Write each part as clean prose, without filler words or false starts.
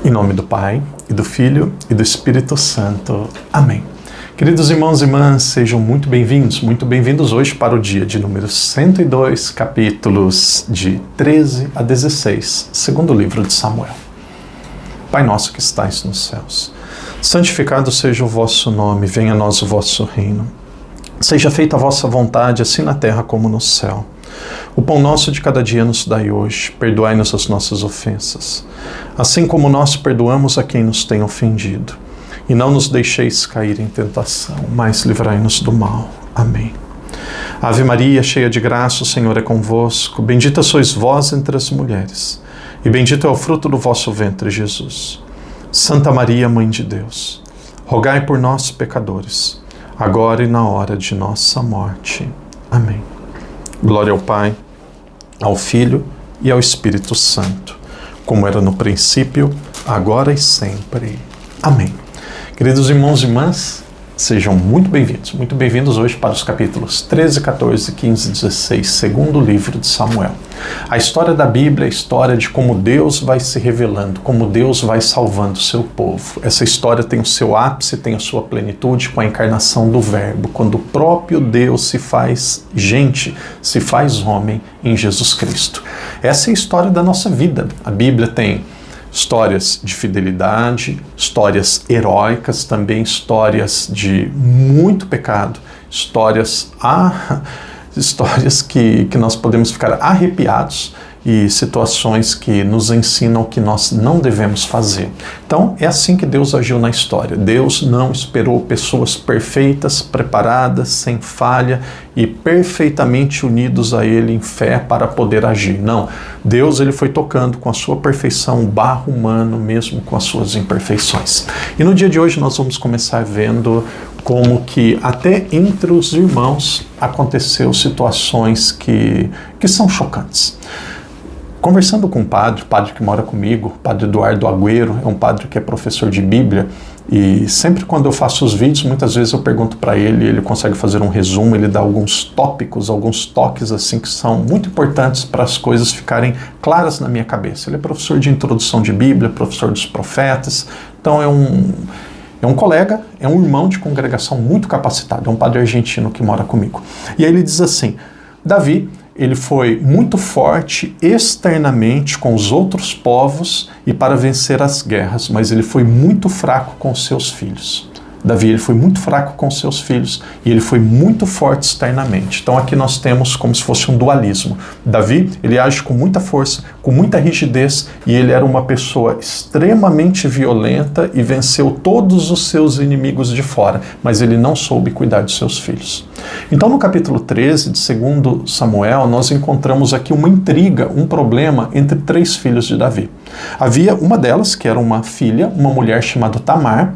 Em nome do Pai, e do Filho, e do Espírito Santo. Amém. Queridos irmãos e irmãs, sejam muito bem-vindos hoje para o dia de número 102, capítulos de 13 a 16, segundo livro de Samuel. Pai nosso que estais nos céus, santificado seja o vosso nome, venha a nós o vosso reino. Seja feita a vossa vontade, assim na terra como no céu. O pão nosso de cada dia nos dai hoje, perdoai-nos as nossas ofensas, assim como nós perdoamos a quem nos tem ofendido. E não nos deixeis cair em tentação, mas livrai-nos do mal. Amém. Ave Maria, cheia de graça, o Senhor é convosco. Bendita sois vós entre as mulheres, e bendito é o fruto do vosso ventre, Jesus. Santa Maria, Mãe de Deus, rogai por nós, pecadores, agora e na hora de nossa morte. Amém. Glória ao Pai, ao Filho e ao Espírito Santo, como era no princípio, agora e sempre. Amém. Queridos irmãos e irmãs, sejam muito bem-vindos hoje para os capítulos 13, 14, 15 e 16, segundo livro de Samuel. A história da Bíblia é a história de como Deus vai se revelando, como Deus vai salvando o seu povo. Essa história tem o seu ápice, tem a sua plenitude com a encarnação do Verbo, quando o próprio Deus se faz gente, se faz homem em Jesus Cristo. Essa é a história da nossa vida. A Bíblia tem histórias de fidelidade, histórias heróicas, também histórias de muito pecado, histórias que nós podemos ficar arrepiados e situações que nos ensinam o que nós não devemos fazer. Então, é assim que Deus agiu na história. Deus não esperou pessoas perfeitas, preparadas, sem falha e perfeitamente unidos a Ele em fé para poder agir. Não. Deus ele foi tocando com a sua perfeição o barro humano, mesmo com as suas imperfeições. E no dia de hoje nós vamos começar vendo como que até entre os irmãos aconteceu situações que são chocantes. Conversando com o padre que mora comigo, o padre Eduardo Agüero, é um padre que é professor de Bíblia, e sempre quando eu faço os vídeos, muitas vezes eu pergunto para ele, ele consegue fazer um resumo, ele dá alguns tópicos, alguns toques assim que são muito importantes para as coisas ficarem claras na minha cabeça. Ele é professor de introdução de Bíblia, professor dos profetas, então é um colega, é um irmão de congregação muito capacitado, é um padre argentino que mora comigo. E aí ele diz assim: Davi, ele foi muito forte externamente com os outros povos e para vencer as guerras, mas ele foi muito fraco com seus filhos. Davi, ele foi muito fraco com seus filhos e ele foi muito forte externamente. Então aqui nós temos como se fosse um dualismo. Davi, ele age com muita força, com muita rigidez, e ele era uma pessoa extremamente violenta e venceu todos os seus inimigos de fora, mas ele não soube cuidar de seus filhos. Então no capítulo 13 de 2 Samuel, nós encontramos aqui uma intriga, um problema entre 3 filhos de Davi. Havia uma delas, que era uma filha, uma mulher chamada Tamar,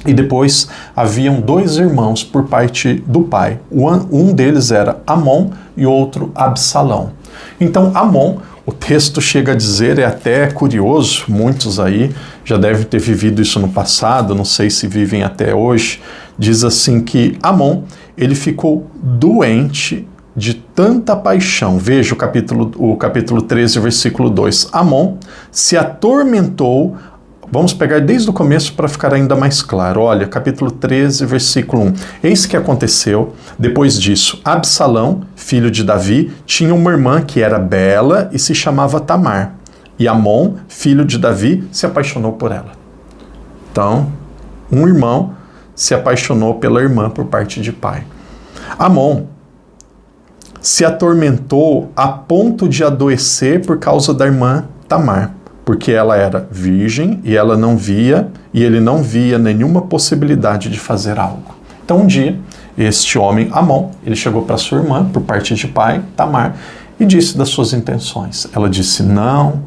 e depois haviam 2 irmãos por parte do pai. Um deles era Amon e outro Absalão. Então Amon, o texto chega a dizer, é até curioso, muitos aí já devem ter vivido isso no passado, não sei se vivem até hoje, diz assim que Amon, ele ficou doente de tanta paixão. Veja o capítulo 13, versículo 2. Amon se atormentou. Vamos pegar desde o começo para ficar ainda mais claro. Olha, capítulo 13, versículo 1. Eis que aconteceu, depois disso, Absalão, filho de Davi, tinha uma irmã que era bela e se chamava Tamar. E Amon, filho de Davi, se apaixonou por ela. Então, um irmão se apaixonou pela irmã por parte de pai. Amon se atormentou a ponto de adoecer por causa da irmã Tamar, porque ela era virgem e ele não via nenhuma possibilidade de fazer algo. Então um dia, este homem, Amon, ele chegou para sua irmã, por parte de pai, Tamar, e disse das suas intenções. Ela disse: não,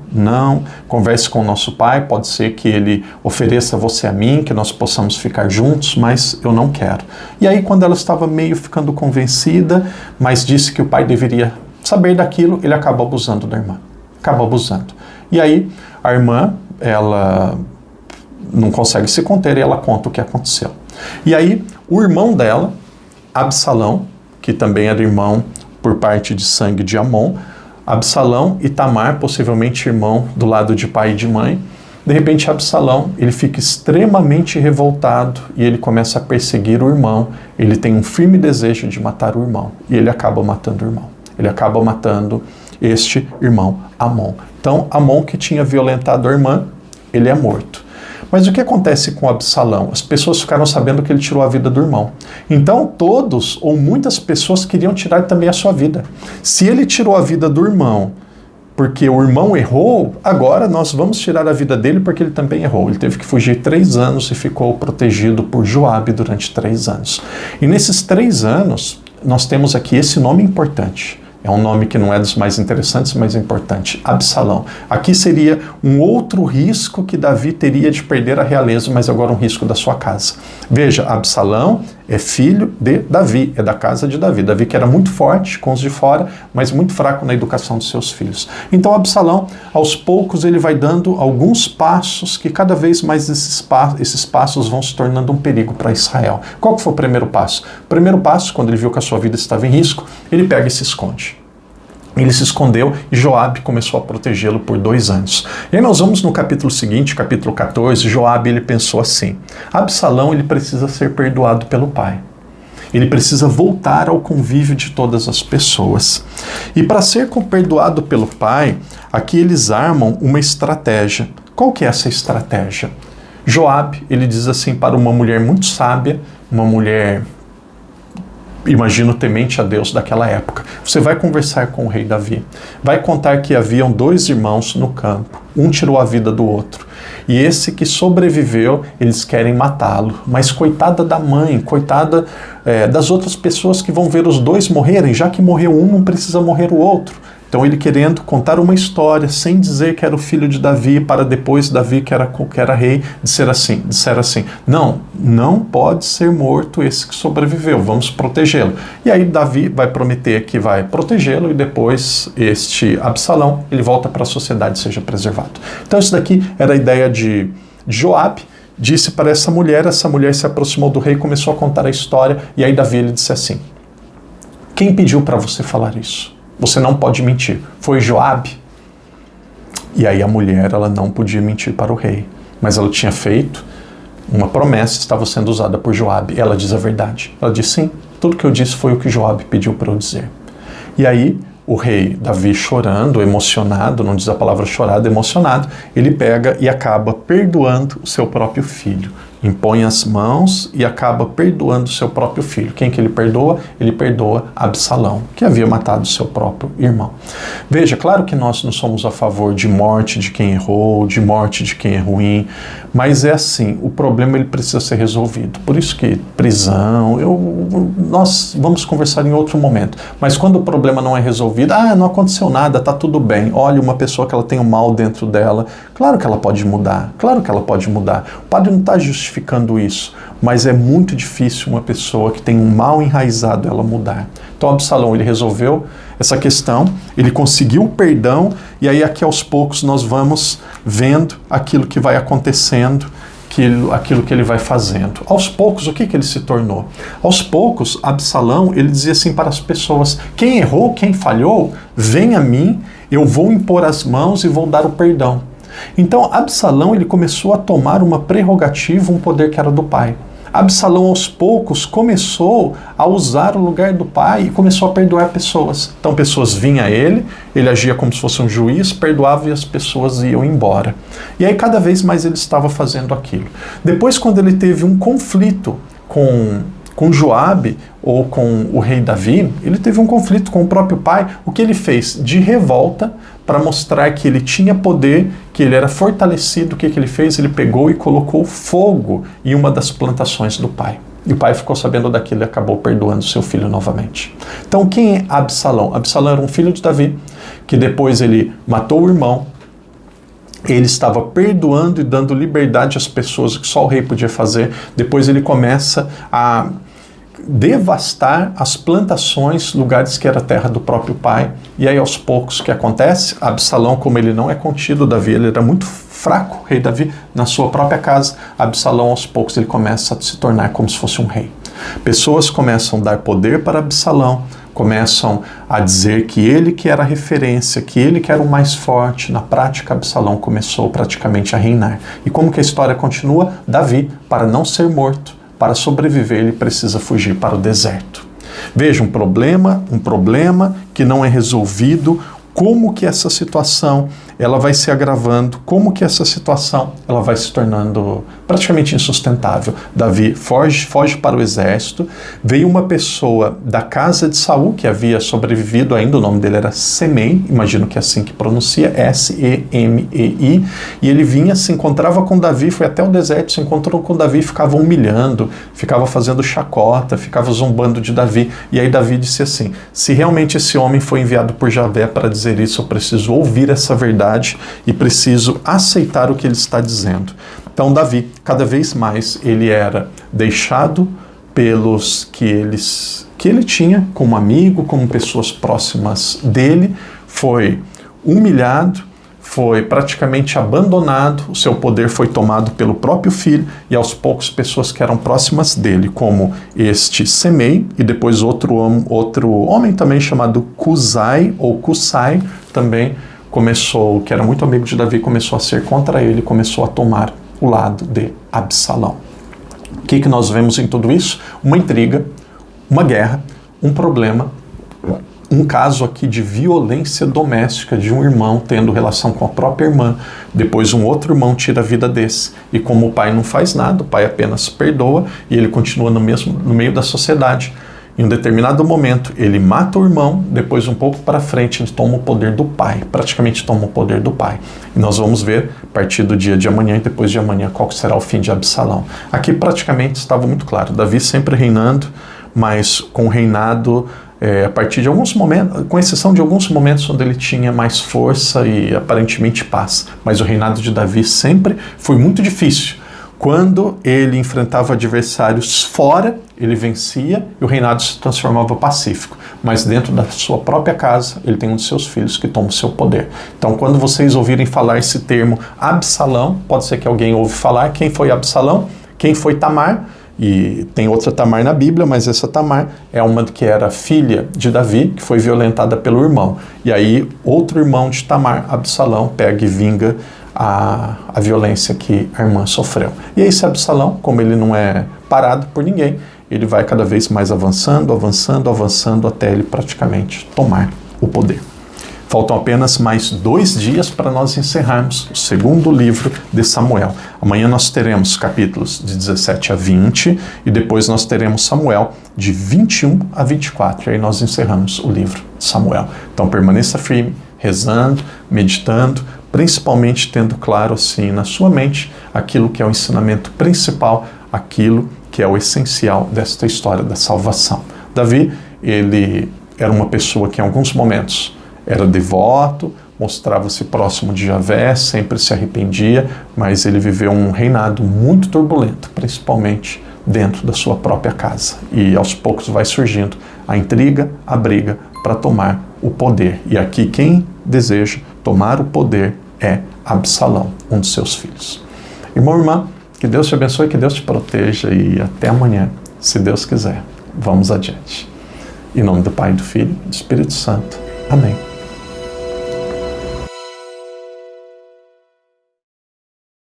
converse com o nosso pai, pode ser que ele ofereça você a mim, que nós possamos ficar juntos, mas eu não quero. E aí, quando ela estava meio ficando convencida, mas disse que o pai deveria saber daquilo, ele acabou abusando da irmã. E aí, a irmã, ela não consegue se conter e ela conta o que aconteceu. E aí, o irmão dela, Absalão, que também era irmão por parte de sangue de Amon, Absalão e Tamar, possivelmente irmão do lado de pai e de mãe, De repente, Absalão, ele fica extremamente revoltado e ele começa a perseguir o irmão. Ele tem um firme desejo de matar o irmão e ele acaba matando o irmão. Ele acaba matando este irmão, Amon. Então, Amon, que tinha violentado a irmã, ele é morto. Mas o que acontece com Absalão? As pessoas ficaram sabendo que ele tirou a vida do irmão. Então, todos ou muitas pessoas queriam tirar também a sua vida. Se ele tirou a vida do irmão porque o irmão errou, agora nós vamos tirar a vida dele porque ele também errou. Ele teve que fugir 3 anos e ficou protegido por Joabe durante 3 anos. E nesses 3 anos, nós temos aqui esse nome importante. É um nome que não é dos mais interessantes, mas é importante. Absalão. Aqui seria um outro risco que Davi teria de perder a realeza, mas agora um risco da sua casa. Veja, Absalão é filho de Davi, é da casa de Davi. Davi que era muito forte com os de fora, mas muito fraco na educação dos seus filhos. Então Absalão, aos poucos, ele vai dando alguns passos que cada vez mais esses passos vão se tornando um perigo para Israel. Qual que foi o primeiro passo? O primeiro passo, quando ele viu que a sua vida estava em risco, ele pega e se esconde. Ele se escondeu e Joabe começou a protegê-lo por 2 anos. E aí nós vamos no capítulo seguinte, capítulo 14, Joabe ele pensou assim: Absalão ele precisa ser perdoado pelo pai. Ele precisa voltar ao convívio de todas as pessoas. E para ser perdoado pelo pai, aqui eles armam uma estratégia. Qual que é essa estratégia? Joabe, ele diz assim para uma mulher muito sábia, uma mulher, imagino, temente a Deus daquela época: você vai conversar com o rei Davi, vai contar que haviam 2 irmãos no campo, um tirou a vida do outro, e esse que sobreviveu, eles querem matá-lo, mas coitada da mãe, coitada das outras pessoas que vão ver os 2 morrerem, já que morreu um, não precisa morrer o outro. Então ele querendo contar uma história sem dizer que era o filho de Davi, para depois Davi, que era rei, disser assim: não pode ser morto esse que sobreviveu, vamos protegê-lo. E aí Davi vai prometer que vai protegê-lo e depois este Absalão, ele volta para a sociedade e seja preservado. Então isso daqui era a ideia de Joabe. Disse para essa mulher se aproximou do rei, começou a contar a história, e aí Davi ele disse assim: quem pediu para você falar isso? Você não pode mentir. Foi Joabe? E aí a mulher, ela não podia mentir para o rei, mas ela tinha feito uma promessa, estava sendo usada por Joabe. Ela diz a verdade. Ela diz: sim, tudo que eu disse foi o que Joabe pediu para eu dizer. E aí o rei Davi, chorando, emocionado, não diz a palavra chorado, emocionado, ele pega e acaba perdoando o seu próprio filho. Impõe as mãos e acaba perdoando o seu próprio filho. Quem que ele perdoa? Ele perdoa Absalão, que havia matado o seu próprio irmão. Veja, claro que nós não somos a favor de morte de quem errou, de morte de quem é ruim, mas é assim, o problema ele precisa ser resolvido. Por isso que prisão, nós vamos conversar em outro momento. Mas quando o problema não é resolvido, não aconteceu nada, tá tudo bem. Olha, uma pessoa que ela tem um mal dentro dela, claro que ela pode mudar, claro que ela pode mudar. O padre não está justificando isso, mas é muito difícil uma pessoa que tem um mal enraizado ela mudar. Então Absalão, ele resolveu essa questão, ele conseguiu o perdão, e aí aqui aos poucos nós vamos vendo aquilo que vai acontecendo, aquilo que ele vai fazendo. Aos poucos, o que ele se tornou? Aos poucos, Absalão, ele dizia assim para as pessoas: quem errou, quem falhou, vem a mim, eu vou impor as mãos e vou dar o perdão. Então Absalão, ele começou a tomar uma prerrogativa, um poder que era do pai. Absalão, aos poucos, começou a usar o lugar do pai e começou a perdoar pessoas. Então pessoas vinham a ele agia como se fosse um juiz, perdoava e as pessoas iam embora. E aí cada vez mais ele estava fazendo aquilo. Depois, quando ele teve um conflito com Joabe ou com o rei Davi, ele teve um conflito com o próprio pai. O que ele fez? De revolta, para mostrar que ele tinha poder, que ele era fortalecido, o que ele fez? Ele pegou e colocou fogo em uma das plantações do pai. E o pai ficou sabendo daquilo e acabou perdoando seu filho novamente. Então quem é Absalão? Absalão era um filho de Davi, que depois ele matou o irmão. Ele estava perdoando e dando liberdade às pessoas, que só o rei podia fazer. Depois ele começa a devastar as plantações, lugares que era terra do próprio pai. E aí aos poucos o que acontece? Absalão, como ele não é contido, Davi, ele era muito fraco, rei Davi, na sua própria casa. Absalão, aos poucos, ele começa a se tornar como se fosse um rei. Pessoas começam a dar poder para Absalão, começam a dizer que ele que era a referência, que ele que era o mais forte. Na prática, Absalão começou praticamente a reinar. E como que a história continua? Davi, para não ser morto, para sobreviver, ele precisa fugir para o deserto. Veja, um problema que não é resolvido. Como que essa situação ela vai se agravando, como que essa situação ela vai se tornando praticamente insustentável. Davi foge para o exército, veio uma pessoa da casa de Saul, que havia sobrevivido ainda, o nome dele era Semei, imagino que é assim que pronuncia, S-E-M-E-I, e ele vinha, se encontrava com Davi, foi até o deserto, se encontrou com Davi, ficava humilhando, ficava fazendo chacota, ficava zombando de Davi, e aí Davi disse assim: se realmente esse homem foi enviado por Javé para dizer isso, eu preciso ouvir essa verdade e preciso aceitar o que ele está dizendo. Então Davi, cada vez mais, ele era deixado pelos que ele tinha como amigo, como pessoas próximas dele, foi humilhado, foi praticamente abandonado, o seu poder foi tomado pelo próprio filho e aos poucos pessoas que eram próximas dele, como este Semei e depois outro homem também chamado Cusai ou Cusai, também começou, que era muito amigo de Davi, começou a ser contra ele, começou a tomar o lado de Absalão. O que nós vemos em tudo isso? Uma intriga, uma guerra, um problema, um caso aqui de violência doméstica, de um irmão tendo relação com a própria irmã, depois um outro irmão tira a vida desse, e como o pai não faz nada, o pai apenas perdoa, e ele continua no meio da sociedade. Em um determinado momento, ele mata o irmão, depois um pouco para frente ele toma o poder do pai, praticamente toma o poder do pai. E nós vamos ver, a partir do dia de amanhã e depois de amanhã, qual será o fim de Absalão. Aqui praticamente estava muito claro, Davi sempre reinando, mas com o reinado a partir de alguns momentos, com exceção de alguns momentos onde ele tinha mais força e aparentemente paz. Mas o reinado de Davi sempre foi muito difícil. Quando ele enfrentava adversários fora, ele vencia e o reinado se transformava pacífico. Mas dentro da sua própria casa, ele tem um de seus filhos que toma o seu poder. Então, quando vocês ouvirem falar esse termo Absalão, pode ser que alguém ouve falar quem foi Absalão, quem foi Tamar, e tem outra Tamar na Bíblia, mas essa Tamar é uma que era filha de Davi, que foi violentada pelo irmão. E aí, outro irmão de Tamar, Absalão, pega e vinga a violência que a irmã sofreu. E aí esse Absalão, como ele não é parado por ninguém, ele vai cada vez mais avançando, até ele praticamente tomar o poder. Faltam apenas mais 2 dias para nós encerrarmos o segundo livro de Samuel. Amanhã nós teremos capítulos de 17 a 20 e depois nós teremos Samuel de 21 a 24. E aí nós encerramos o livro de Samuel. Então permaneça firme, rezando, meditando, principalmente tendo claro assim na sua mente aquilo que é o ensinamento principal, aquilo que é o essencial desta história da salvação. Davi, ele era uma pessoa que em alguns momentos era devoto, mostrava-se próximo de Javé, sempre se arrependia, mas ele viveu um reinado muito turbulento, principalmente dentro da sua própria casa. E aos poucos vai surgindo a intriga, a briga para tomar o poder. E aqui quem deseja tomar o poder é Absalão, um dos seus filhos. Irmão, irmã, que Deus te abençoe, que Deus te proteja e até amanhã, se Deus quiser. Vamos adiante. Em nome do Pai, do Filho e do Espírito Santo. Amém.